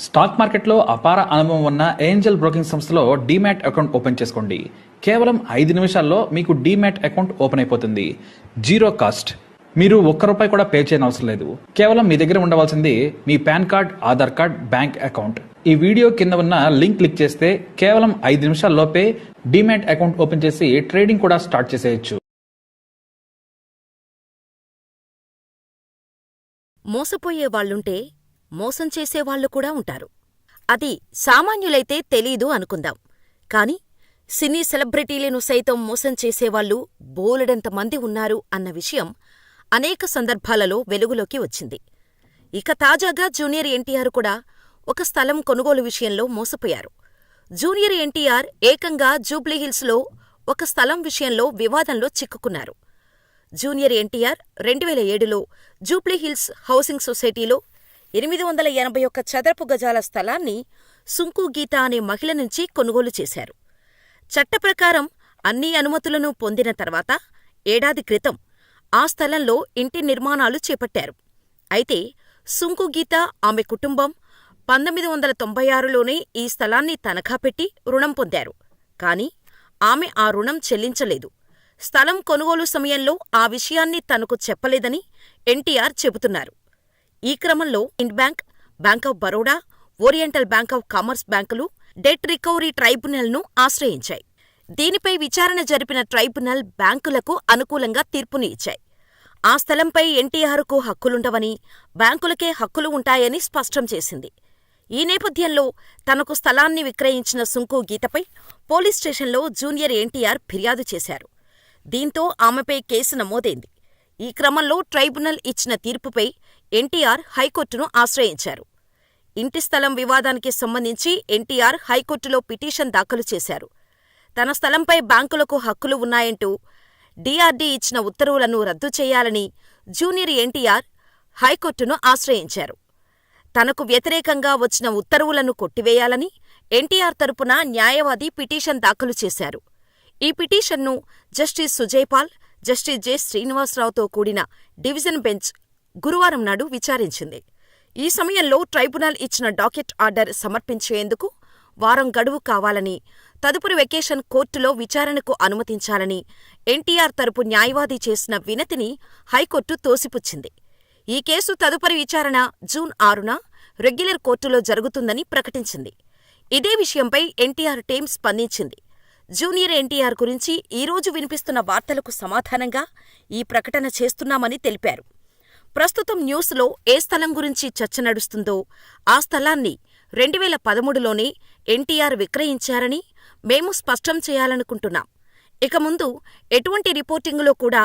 Stock మార్కెట్లో అపార అనుభవం ఉన్న ఏంజల్ బ్రోకింగ్ సంస్థలో డీమ్యాట్ అకౌంట్ ఓపెన్ చేసుకోండి. కేవలం 5 నిమిషాల్లో మీకు డీమ్యాట్ అకౌంట్ ఓపెన్ అయిపోతుంది. Zero cost. మీరు ₹1 కూడా పే చేయని అవసరం లేదు. కేవలం మీ దగ్గర ఉండవలసింది మీ PAN card, Aadhaar card, bank account. ఈ వీడియో కింద ఉన్న లింక్ క్లిక్ చేస్తే కేవలం 5 నిమిషాల్లోపే డీమ్యాట్ అకౌంట్ ఓపెన్ చేసి ట్రేడింగ్ కూడా స్టార్ట్ చేసేయచ్చు. మోసపోయే వాళ్ళుంటే మోసం చేసేవాళ్లు కూడా ఉంటారు. అది సామాన్యులైతే తెలీదు అనుకుందాం. కాని సినీ సెలబ్రిటీలను సైతం మోసం చేసేవాళ్లు బోలెడంతమంది ఉన్నారు అన్న విషయం అనేక సందర్భాలలో వెలుగులోకి వచ్చింది. ఇక తాజాగా జూనియర్ ఎన్టీఆర్ కూడా ఒక స్థలం కొనుగోలు విషయంలో మోసపోయారు. జూనియర్ ఎన్టీఆర్ ఏకంగా జూబ్లీహిల్స్లో ఒక స్థలం విషయంలో వివాదంలో చిక్కుకున్నారు. జూనియర్ ఎన్టీఆర్ 2007లో జూబ్లీహిల్స్ హౌసింగ్ సొసైటీలో 881 చదరపు గజాల స్థలాన్ని సుంకు గీత అనే మహిళ నుంచి కొనుగోలు చేశారు. చట్టప్రకారం అన్ని అనుమతులను పొందిన తర్వాత ఏడాది క్రితం ఆ స్థలంలో ఇంటి నిర్మాణాలు చేపట్టారు. అయితే సుంకు గీత, ఆమె కుటుంబం 1996లోనే ఈ స్థలాన్ని తనఖా పెట్టి రుణం పొందారు. కాని ఆమె ఆ రుణం చెల్లించలేదు. స్థలం కొనుగోలు సమయంలో ఆ విషయాన్ని తనకు చెప్పలేదని ఎన్టీఆర్ చెబుతున్నారు. ఈ క్రమంలో Ind bank, bank of Baroda, Oriental bank of commerce బ్యాంకులు డెట్ రికవరీ ట్రైబ్యునల్ను ఆశ్రయించాయి. దీనిపై విచారణ జరిపిన ట్రైబ్యునల్ బ్యాంకులకు అనుకూలంగా తీర్పుని ఇచ్చాయి. ఆ స్థలంపై ఎన్టీఆర్కు హక్కులుండవని, బ్యాంకులకే హక్కులు ఉంటాయని స్పష్టం చేసింది. ఈ నేపథ్యంలో తనకు స్థలాన్ని విక్రయించిన సుంకు గీతపై పోలీస్ స్టేషన్లో జూనియర్ ఎన్టీఆర్ ఫిర్యాదు చేశారు. దీంతో ఆమెపై కేసు నమోదైంది. ఈ క్రమంలో ట్రైబ్యునల్ ఇచ్చిన తీర్పుపై ఎన్టీఆర్ హైకోర్టును ఆశ్రయించారు. ఇంటి స్థలం వివాదానికి సంబంధించి ఎన్టీఆర్ హైకోర్టులో పిటిషన్ దాఖలు చేశారు. తన స్థలంపై బ్యాంకులకు హక్కులు ఉన్నాయంటూ డీఆర్డీ ఇచ్చిన ఉత్తర్వులను రద్దు చేయాలని జూనియర్ ఎన్టీఆర్ హైకోర్టును ఆశ్రయించారు. తనకు వ్యతిరేకంగా వచ్చిన ఉత్తర్వులను కొట్టివేయాలని ఎన్టీఆర్ తరపున న్యాయవాది పిటిషన్ దాఖలు చేశారు. ఈ పిటిషన్ను జస్టిస్ సుజయ్పాల్, జస్టిస్ జె. శ్రీనివాసరావుతో కూడిన డివిజన్ బెంచ్ గురువారం నాడు విచారించింది. ఈ సమయంలో ట్రైబ్యునల్ ఇచ్చిన డాకెట్ ఆర్డర్ సమర్పించేందుకు వారం గడువు కావాలని, తదుపరి వెకేషన్ కోర్టులో విచారణకు అనుమతించాలని ఎన్టీఆర్ తరపు న్యాయవాది చేసిన వినతిని హైకోర్టు తోసిపుచ్చింది. ఈ కేసు తదుపరి విచారణ జూన్ 6న రెగ్యులర్ కోర్టులో జరుగుతుందని ప్రకటించింది. ఇదే విషయంపై ఎన్టీఆర్ టీం స్పందించింది. జూనియర్ ఎన్టీఆర్ గురించి ఈరోజు వినిపిస్తున్న వార్తలకు సమాధానంగా ఈ ప్రకటన చేస్తున్నామని తెలిపారు. ప్రస్తుతం న్యూస్లో ఏ స్థలం గురించి చర్చ నడుస్తుందో ఆ స్థలాన్ని 2013లోనే ఎన్టీఆర్ విక్రయించారని మేము స్పష్టం చేయాలనుకుంటున్నాం. ఇక ముందు ఎటువంటి రిపోర్టింగులో కూడా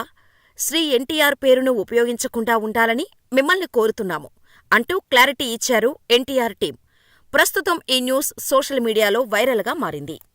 శ్రీ ఎన్టీఆర్ పేరును ఉపయోగించకుండా ఉండాలని మిమ్మల్ని కోరుతున్నాము అంటూ క్లారిటీ ఇచ్చారు ఎన్టీఆర్ టీం. ప్రస్తుతం ఈ న్యూస్ సోషల్ మీడియాలో వైరల్గా మారింది.